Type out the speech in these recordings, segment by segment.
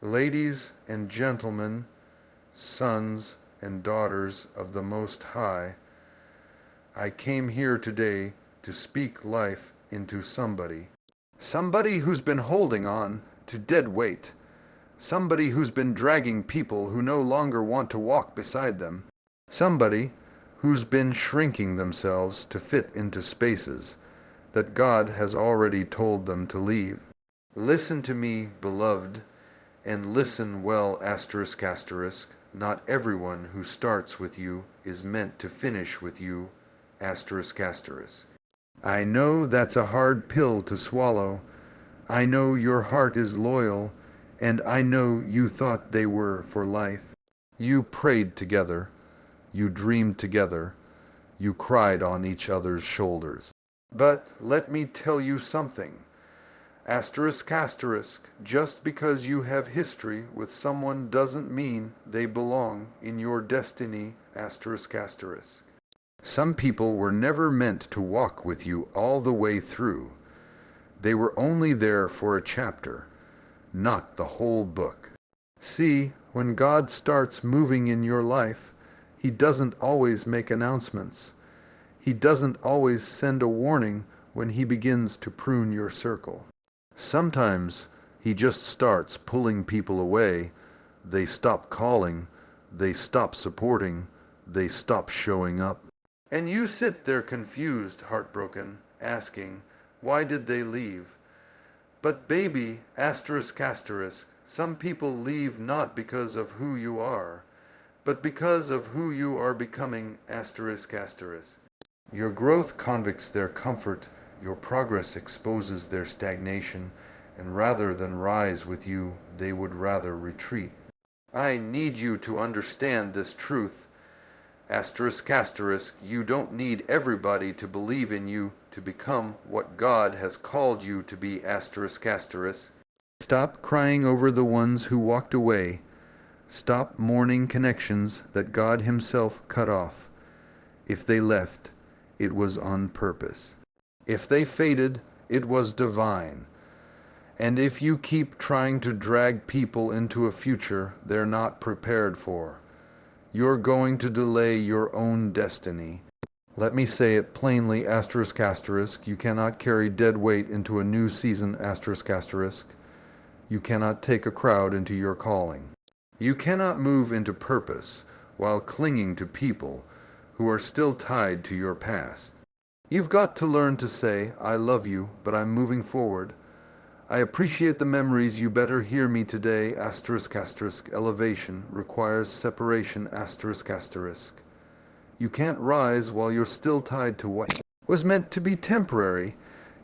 Ladies and gentlemen, sons and daughters of the Most High, I came here today to speak life into somebody. Somebody who's been holding on to dead weight. Somebody who's been dragging people who no longer want to walk beside them. Somebody who's been shrinking themselves to fit into spaces that God has already told them to leave. Listen to me, beloved, and listen well, asterisk asterisk. Not everyone who starts with you is meant to finish with you, asterisk asterisk. I know that's a hard pill to swallow. I know your heart is loyal, and I know you thought they were for life. You prayed together, you dreamed together, you cried on each other's shoulders. But let me tell you something. Asterisk asterisk, just because you have history with someone doesn't mean they belong in your destiny, asterisk asterisk. Some people were never meant to walk with you all the way through. They were only there for a chapter, not the whole book. See, when God starts moving in your life, He doesn't always make announcements. He doesn't always send a warning when He begins to prune your circle. Sometimes He just starts pulling people away. They stop calling, they stop supporting, they stop showing up. And you sit there confused, heartbroken, asking, why did they leave? But baby, asterisk asterisk, some people leave not because of who you are, but because of who you are becoming, asterisk asterisk. Your growth convicts their comfort, your progress exposes their stagnation, and rather than rise with you, they would rather retreat. I need you to understand this truth. Asterisk asterisk, you don't need everybody to believe in you to become what God has called you to be, asterisk asterisk. Stop crying over the ones who walked away. Stop mourning connections that God Himself cut off. If they left, it was on purpose. If they faded, it was divine. And if you keep trying to drag people into a future they're not prepared for, you're going to delay your own destiny. Let me say it plainly, asterisk asterisk, you cannot carry dead weight into a new season, asterisk asterisk. You cannot take a crowd into your calling. You cannot move into purpose while clinging to people who are still tied to your past. You've got to learn to say, I love you, but I'm moving forward. I appreciate the memories, you better hear me today, asterisk asterisk. Elevation requires separation, asterisk asterisk. You can't rise while you're still tied to what was meant to be temporary.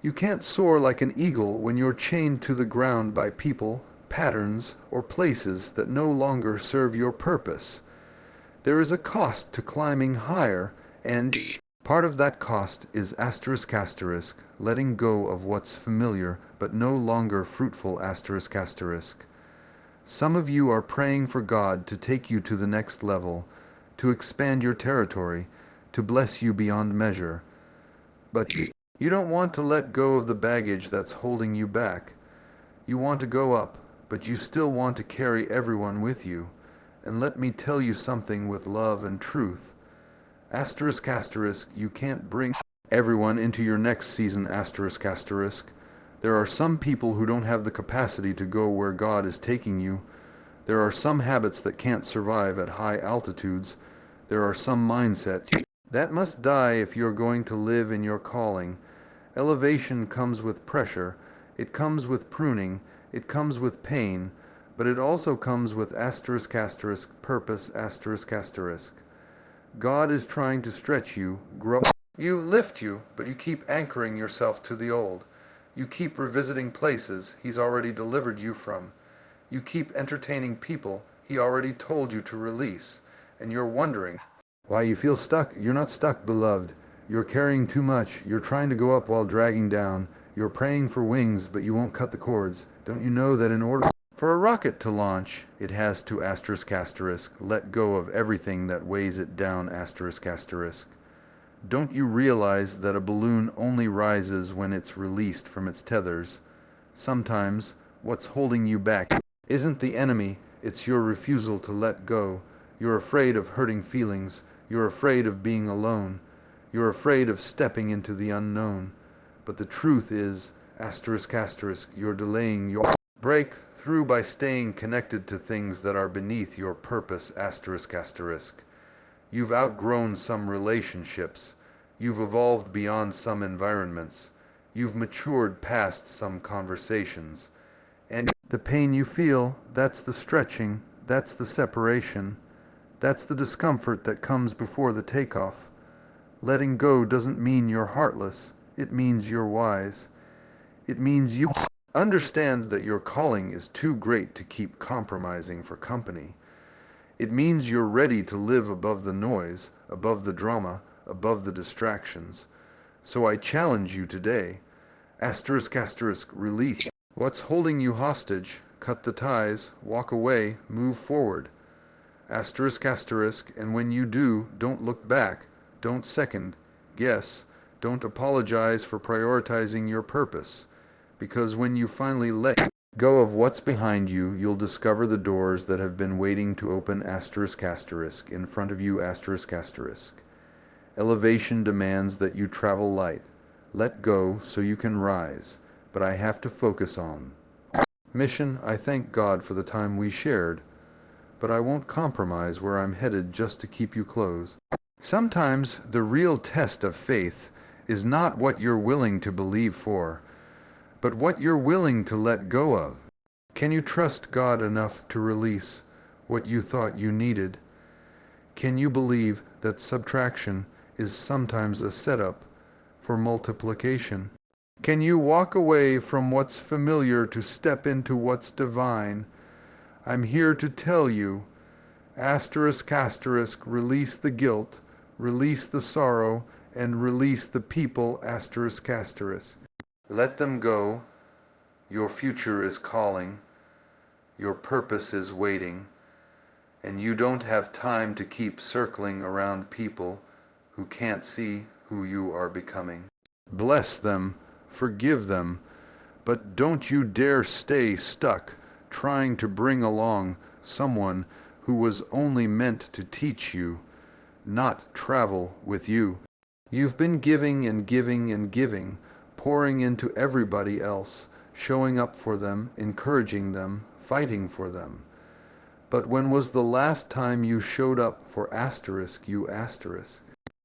You can't soar like an eagle when you're chained to the ground by people, patterns, or places that no longer serve your purpose. There is a cost to climbing higher, and part of that cost is asterisk asterisk, letting go of what's familiar but no longer fruitful, asterisk asterisk. Some of you are praying for God to take you to the next level, to expand your territory, to bless you beyond measure. But you don't want to let go of the baggage that's holding you back. You want to go up, but you still want to carry everyone with you. And let me tell you something with love and truth. Asterisk asterisk, you can't bring everyone into your next season, asterisk asterisk. There are some people who don't have the capacity to go where God is taking you. There are some habits that can't survive at high altitudes. There are some mindsets that must die if you're going to live in your calling. Elevation comes with pressure. It comes with pruning. It comes with pain. But it also comes with asterisk asterisk purpose, asterisk asterisk. God is trying to stretch you, grow you, lift you, but you keep anchoring yourself to the old. You keep revisiting places He's already delivered you from. You keep entertaining people He already told you to release. And you're wondering why you feel stuck. You're not stuck, beloved. You're carrying too much. You're trying to go up while dragging down. You're praying for wings, but you won't cut the cords. Don't you know that in order for a rocket to launch, it has to asterisk asterisk let go of everything that weighs it down, asterisk asterisk. Don't you realize that a balloon only rises when it's released from its tethers? Sometimes what's holding you back isn't the enemy, it's your refusal to let go. You're afraid of hurting feelings. You're afraid of being alone. You're afraid of stepping into the unknown. But the truth is, asterisk asterisk, you're delaying your breakthrough by staying connected to things that are beneath your purpose, asterisk asterisk. You've outgrown some relationships. You've evolved beyond some environments. You've matured past some conversations. And the pain you feel, that's the stretching, that's the separation, that's the discomfort that comes before the takeoff. Letting go doesn't mean you're heartless. It means you're wise. It means you understand that your calling is too great to keep compromising for company. It means you're ready to live above the noise, above the drama, above the distractions. So I challenge you today, asterisk asterisk, release what's holding you hostage, cut the ties, walk away, move forward. Asterisk asterisk, and when you do, don't look back, don't second guess, don't apologize for prioritizing your purpose. Because when you finally let go of what's behind you, you'll discover the doors that have been waiting to open, asterisk asterisk, in front of you, asterisk asterisk. Elevation demands that you travel light. Let go so you can rise. But I have to focus on mission. I thank God for the time we shared, but I won't compromise where I'm headed just to keep you close. Sometimes the real test of faith is not what you're willing to believe for, but what you're willing to let go of. Can you trust God enough to release what you thought you needed? Can you believe that subtraction is sometimes a setup for multiplication? Can you walk away from what's familiar to step into what's divine? I'm here to tell you, asterisk asterisk, release the guilt, release the sorrow, and release the people, asterisk asterisk. Let them go. Your future is calling. Your purpose is waiting. And you don't have time to keep circling around people who can't see who you are becoming. Bless them. Forgive them, but don't you dare stay stuck trying to bring along someone who was only meant to teach you, not travel with you. You've been giving and giving and giving, pouring into everybody else, showing up for them, encouraging them, fighting for them. But when was the last time you showed up for asterisk, you asterisk?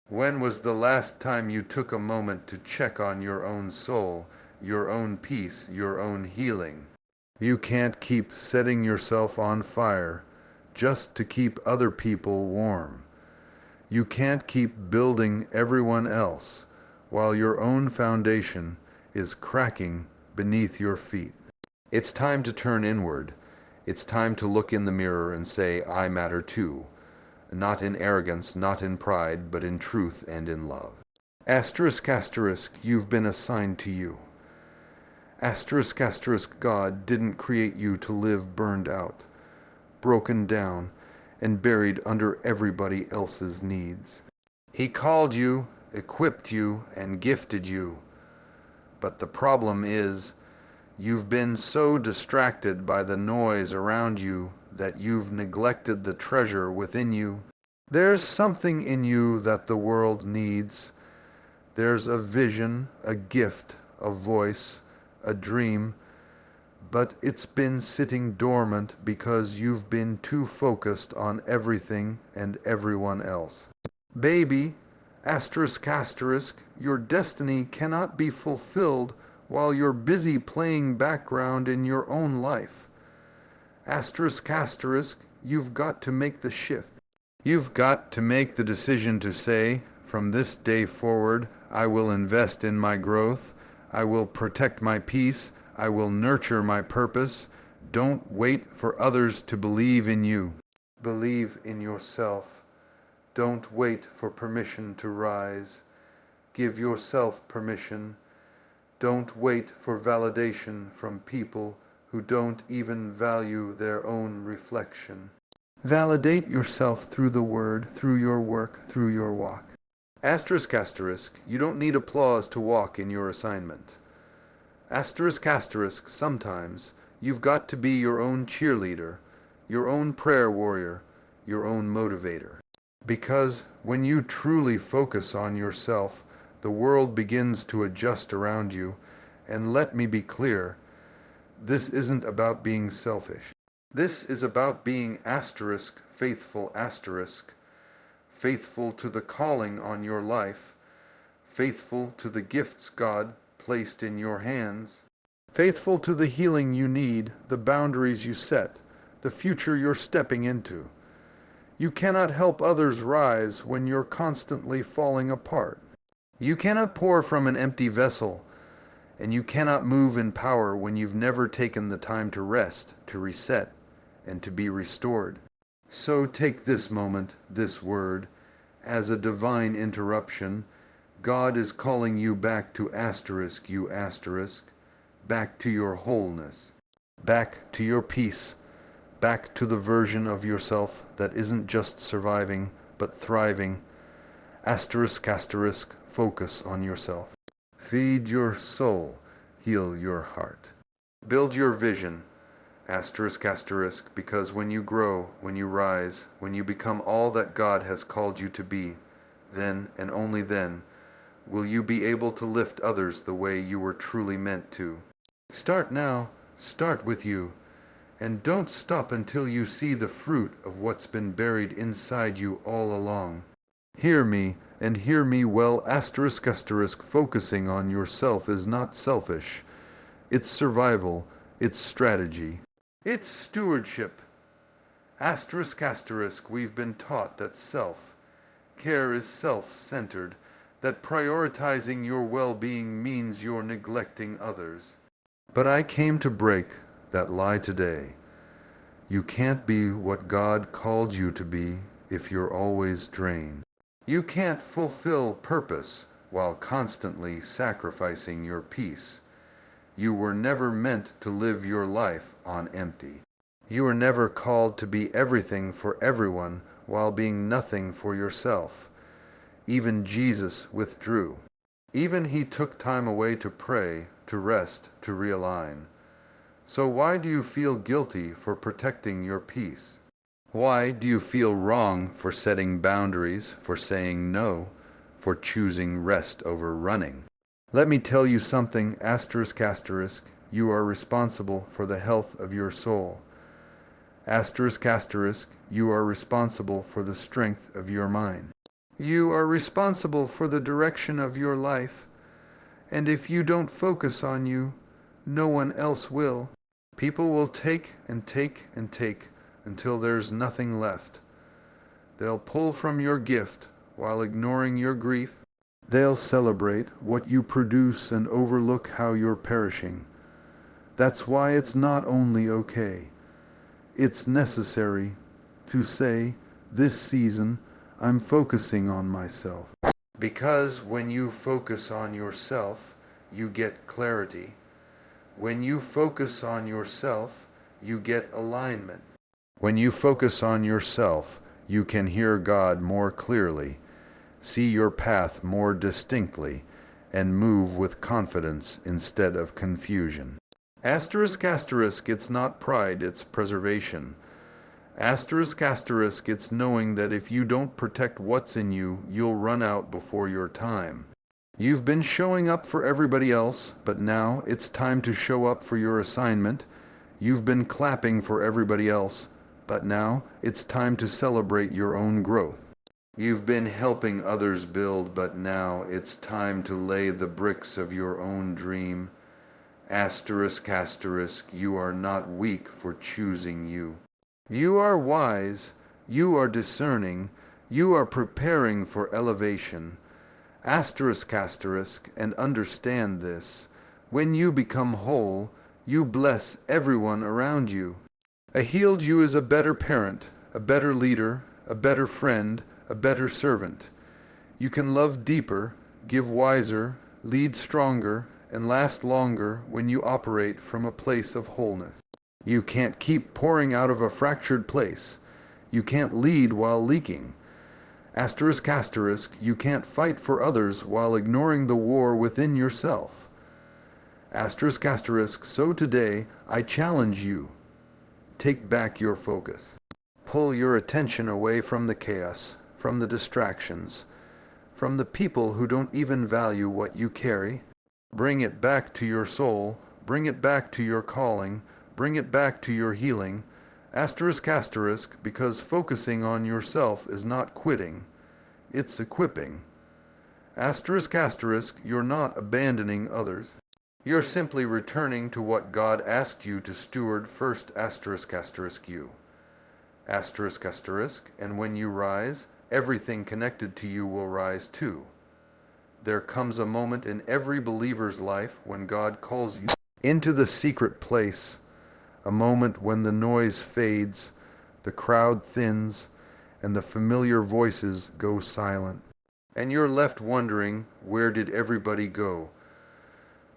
When was the last time you took a moment to check on your own soul, your own peace, your own healing? You can't keep setting yourself on fire just to keep other people warm. You can't keep building everyone else while your own foundation is cracking beneath your feet. It's time to turn inward. It's time to look in the mirror and say, I matter too. Not in arrogance, not in pride, but in truth and in love. Asterisk asterisk, you've been assigned to you. Asterisk asterisk, God didn't create you to live burned out, broken down, and buried under everybody else's needs. He called you, equipped you, and gifted you. But the problem is, you've been so distracted by the noise around you that you've neglected the treasure within you. There's something in you that the world needs. There's a vision, a gift, a voice, a dream, but it's been sitting dormant because you've been too focused on everything and everyone else. Baby, asterisk asterisk, your destiny cannot be fulfilled while you're busy playing background in your own life. Asterisk asterisk, you've got to make the shift. You've got to make the decision to say, from this day forward, I will invest in my growth. I will protect my peace. I will nurture my purpose. Don't wait for others to believe in you. Believe in yourself. Don't wait for permission to rise. Give yourself permission. Don't wait for validation from people who don't even value their own reflection. Validate yourself through the word, through your work, through your walk. Asterisk asterisk, you don't need applause to walk in your assignment. Asterisk asterisk, sometimes You've got to be your own cheerleader, your own prayer warrior, your own motivator. Because when you truly focus on yourself, the world begins to adjust around you. And let me be clear, this isn't about being selfish. This is about being faithful faithful to the calling on your life, faithful to the gifts God placed in your hands, faithful to the healing you need, the boundaries you set, the future you're stepping into. You cannot help others rise when you're constantly falling apart. You cannot pour from an empty vessel, and you cannot move in power when you've never taken the time to rest, to reset, and to be restored. So take this moment, this word, as a divine interruption. God is calling you back to back to your wholeness, back to your peace, back to the version of yourself that isn't just surviving, but thriving. Focus on yourself. Feed your soul, heal your heart. Build your vision, because when you grow, when you rise, when you become all that God has called you to be, then and only then will you be able to lift others the way you were truly meant to. Start now, start with you, and don't stop until you see the fruit of what's been buried inside you all along. Hear me, and hear me well. Focusing on yourself is not selfish. It's survival, it's strategy, it's stewardship. We've been taught that self-care is self-centered, that prioritizing your well-being means you're neglecting others. But I came to break that lie today. You can't be what God called you to be if you're always drained. You can't fulfill purpose while constantly sacrificing your peace. You were never meant to live your life on empty. You were never called to be everything for everyone while being nothing for yourself. Even Jesus withdrew. Even he took time away to pray, to rest, to realign. So why do you feel guilty for protecting your peace? Why do you feel wrong for setting boundaries, for saying no, for choosing rest over running? Let me tell you something, you are responsible for the health of your soul. You are responsible for the strength of your mind. You are responsible for the direction of your life. And if you don't focus on you, no one else will. People will take and take and take until there's nothing left. They'll pull from your gift while ignoring your grief. They'll celebrate what you produce and overlook how you're perishing. That's why it's not only okay, it's necessary to say, this season, I'm focusing on myself. Because when you focus on yourself, you get clarity. When you focus on yourself, you get alignment. When you focus on yourself, you can hear God more clearly, see your path more distinctly, and move with confidence instead of confusion. It's not pride, it's preservation. It's knowing that if you don't protect what's in you, you'll run out before your time. You've been showing up for everybody else, but now it's time to show up for your assignment. You've been clapping for everybody else, but now it's time to celebrate your own growth. You've been helping others build, but now it's time to lay the bricks of your own dream. You are not weak for choosing you. You are wise, you are discerning, you are preparing for elevation. And understand this. When you become whole, you bless everyone around you. A healed you is a better parent, a better leader, a better friend, a better servant. You can love deeper, give wiser, lead stronger, and last longer when you operate from a place of wholeness. You can't keep pouring out of a fractured place. You can't lead while leaking. You can't fight for others while ignoring the war within yourself. Asterisk asterisk, so today I challenge you. Take back your focus. Pull your attention away from the chaos, from the distractions, from the people who don't even value what you carry. Bring it back to your soul, bring it back to your calling, bring it back to your healing. Asterisk asterisk, because focusing on yourself is not quitting, it's equipping. Asterisk asterisk, you're not abandoning others. You're simply returning to what God asked you to steward first. Asterisk asterisk you. Asterisk asterisk, and when you rise, everything connected to you will rise too. There comes a moment in every believer's life when God calls you into the secret place, a moment when the noise fades, the crowd thins, and the familiar voices go silent. And you're left wondering, where did everybody go?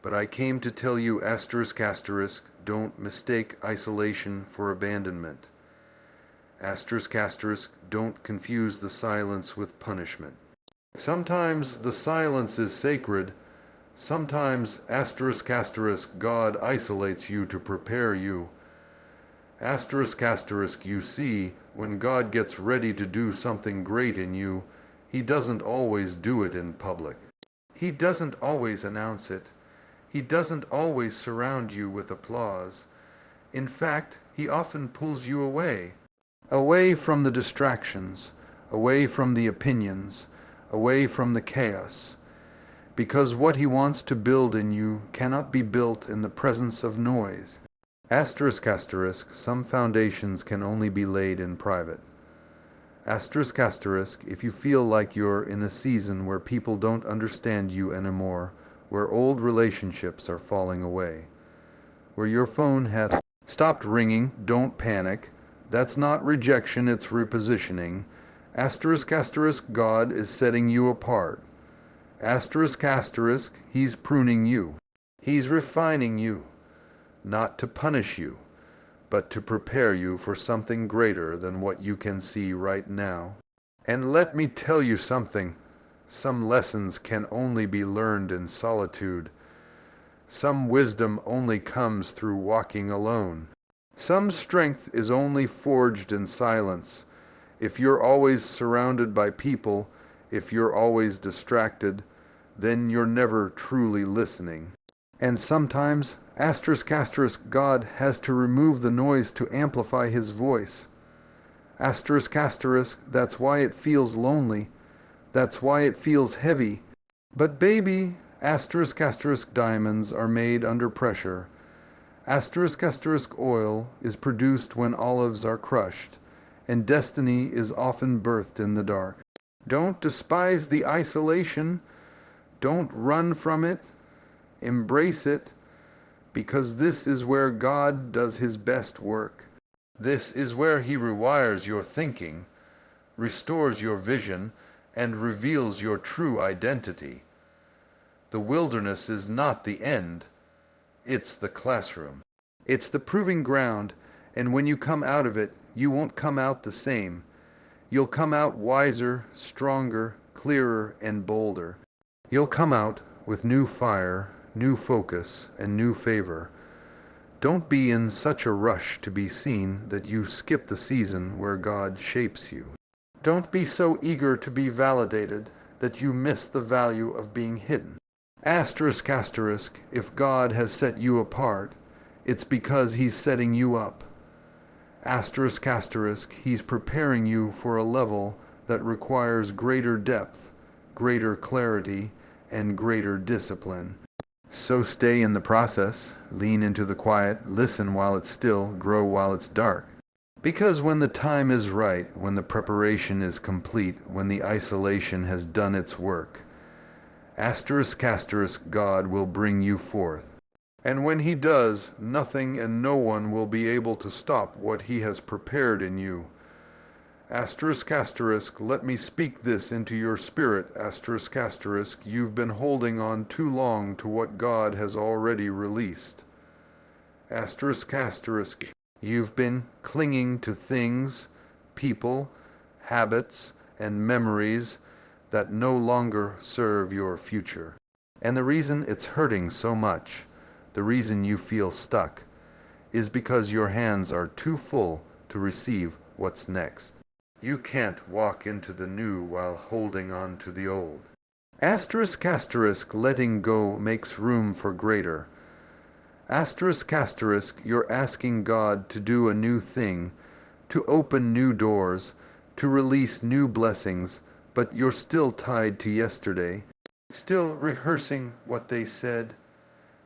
But I came to tell you, asterisk asterisk, don't mistake isolation for abandonment. Asterisk asterisk, don't confuse the silence with punishment. Sometimes the silence is sacred. Sometimes, asterisk asterisk, God isolates you to prepare you. Asterisk asterisk, you see, when God gets ready to do something great in you, He doesn't always do it in public. He doesn't always announce it. He doesn't always surround you with applause. In fact, He often pulls you away from the distractions, away from the opinions, away from the chaos, because what He wants to build in you cannot be built in the presence of noise. Asterisk asterisk, some foundations can only be laid in private. Asterisk asterisk, if you feel like you're in a season where people don't understand you anymore, where old relationships are falling away, where your phone hath stopped ringing, don't panic. That's not rejection, it's repositioning. Asterisk asterisk, God is setting you apart. Asterisk asterisk, He's pruning you. He's refining you, not to punish you, but to prepare you for something greater than what you can see right now. And let me tell you something. Some lessons can only be learned in solitude. Some wisdom only comes through walking alone. Some strength is only forged in silence. If you're always surrounded by people, if you're always distracted, then you're never truly listening. And sometimes, asterisk asterisk, God has to remove the noise to amplify His voice. Asterisk asterisk, that's why it feels lonely. That's why it feels heavy. But baby, asterisk asterisk, diamonds are made under pressure. Asterisk asterisk, oil is produced when olives are crushed, and destiny is often birthed in the dark. Don't despise the isolation. Don't run from it. Embrace it, because this is where God does His best work. This is where He rewires your thinking, restores your vision, and reveals your true identity. The wilderness is not the end. It's the classroom. It's the proving ground, and when you come out of it, you won't come out the same. You'll come out wiser, stronger, clearer, and bolder. You'll come out with new fire, new focus, and new favor. Don't be in such a rush to be seen that you skip the season where God shapes you. Don't be so eager to be validated that you miss the value of being hidden. Asterisk asterisk, if God has set you apart, it's because He's setting you up. Asterisk asterisk, He's preparing you for a level that requires greater depth, greater clarity, and greater discipline. So stay in the process, lean into the quiet, listen while it's still, grow while it's dark. Because when the time is right, when the preparation is complete, when the isolation has done its work, asterisk asterisk, God will bring you forth. And when He does, nothing and no one will be able to stop what He has prepared in you. Asterisk asterisk, let me speak this into your spirit. Asterisk asterisk, you've been holding on too long to what God has already released. Asterisk asterisk, you've been clinging to things, people, habits, and memories that no longer serve your future. And the reason it's hurting so much, the reason you feel stuck, is because your hands are too full to receive what's next. You can't walk into the new while holding on to the old. Asterisk, asterisk, letting go makes room for greater. Asterisk, asterisk, you're asking God to do a new thing, to open new doors, to release new blessings, but you're still tied to yesterday, still rehearsing what they said,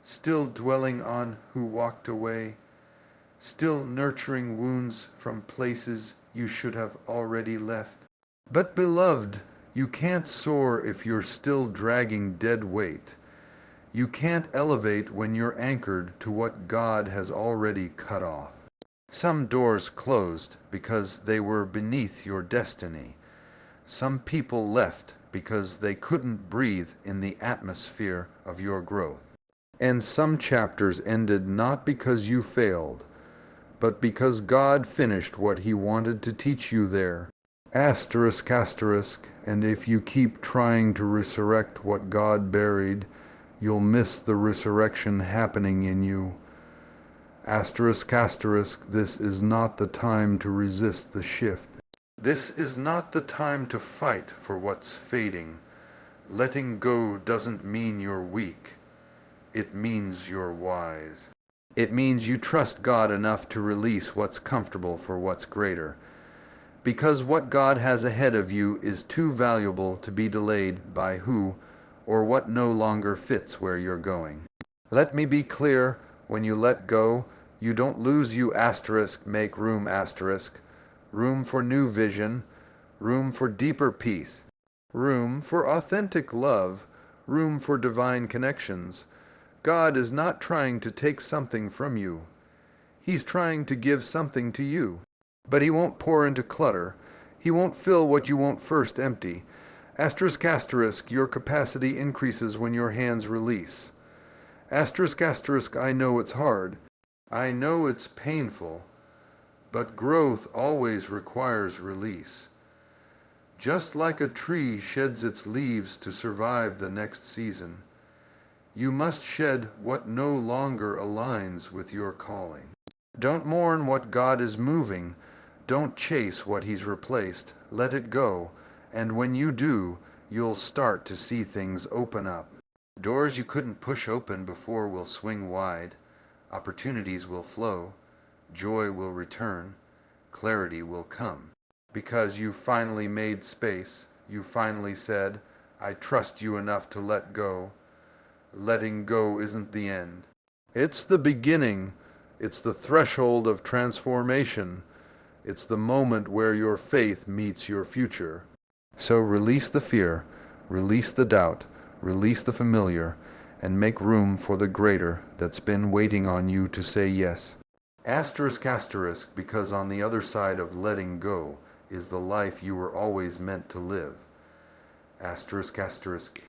still dwelling on who walked away, still nurturing wounds from places you should have already left. But beloved, you can't soar if you're still dragging dead weight. You can't elevate when you're anchored to what God has already cut off. Some doors closed because they were beneath your destiny. Some people left because they couldn't breathe in the atmosphere of your growth. And some chapters ended not because you failed, but because God finished what He wanted to teach you there. Asterisk, asterisk, and if you keep trying to resurrect what God buried, you'll miss the resurrection happening in you. Asterisk, asterisk, this is not the time to resist the shift. This is not the time to fight for what's fading. Letting go doesn't mean you're weak. It means you're wise. It means you trust God enough to release what's comfortable for what's greater. Because what God has ahead of you is too valuable to be delayed by who or what no longer fits where you're going. Let me be clear, when you let go, you don't lose, you asterisk, make room asterisk. Room for new vision, room for deeper peace, room for authentic love, room for divine connections. God is not trying to take something from you. He's trying to give something to you. But He won't pour into clutter. He won't fill what you won't first empty. Asterisk, asterisk, your capacity increases when your hands release. Asterisk, asterisk, I know it's hard. I know it's painful. But growth always requires release. Just like a tree sheds its leaves to survive the next season, you must shed what no longer aligns with your calling. Don't mourn what God is moving. Don't chase what He's replaced. Let it go, and when you do, you'll start to see things open up. Doors you couldn't push open before will swing wide. Opportunities will flow. Joy will return, clarity will come. Because you finally made space, you finally said, I trust you enough to let go. Letting go isn't the end. It's the beginning. It's the threshold of transformation. It's the moment where your faith meets your future. So release the fear, release the doubt, release the familiar, and make room for the greater that's been waiting on you to say yes. Asterisk, asterisk, because on the other side of letting go is the life you were always meant to live. Asterisk, asterisk.